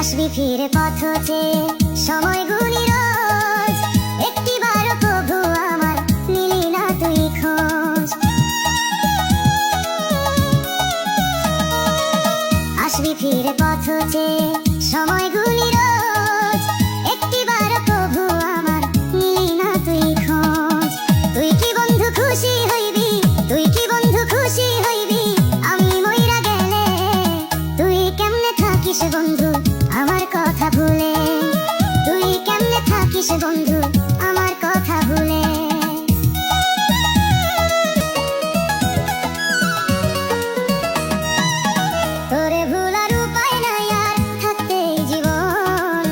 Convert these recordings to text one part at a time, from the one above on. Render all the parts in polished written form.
আসবি ফিরে পথ চেয়ে সময় গুনি রোজ, একটিবারও কভু আমার নিলি না তুই খোঁজ। আসবি ফিরে পথ চেয়ে সময় গুনি রোজ, একটিবারও কভু আমার নিলি না তুই খোঁজ। তুই কি বন্ধু খুশি হইবি, তুই কি বন্ধু খুশি হইবি আমি মইরা গেলে? তুই কেমনে থাকিস বন্ধু আমার কথা ভুলে? তুই কেমনে থাকিস বন্ধু আমার কথা ভুলে? তোরে ভুলার উপায় নাই আর থাকতে এই জীবন,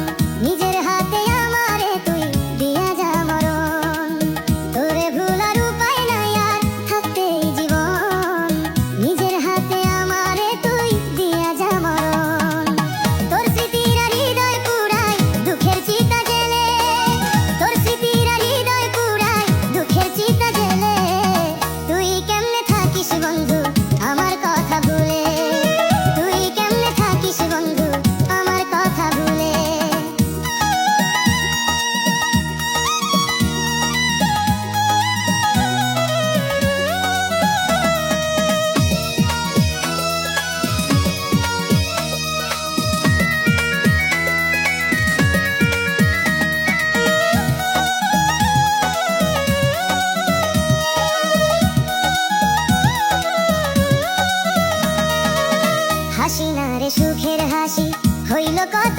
নিজের হাতে আমারে তুই দিয়া যা মরণ। তোরে ভুলার উপায় নাই আর থাকতে এই জীবন, নিজের হাতে আমারে তুই দিয়া যা মরণ। তোর স্মৃতিরা হৃদয় পুরাই দুঃখের চিতা জেলে, তোর স্মৃতিরা হৃদয় পুরাই দুঃখের চিতা জেলে। তুই কেমনে থাকিস বন্ধু আমার কথা ভুলে? তুই কেমনে থাকিস বন্ধু আমার কথা ভুলে? হাসি না রে সুখের হাসি হইল কত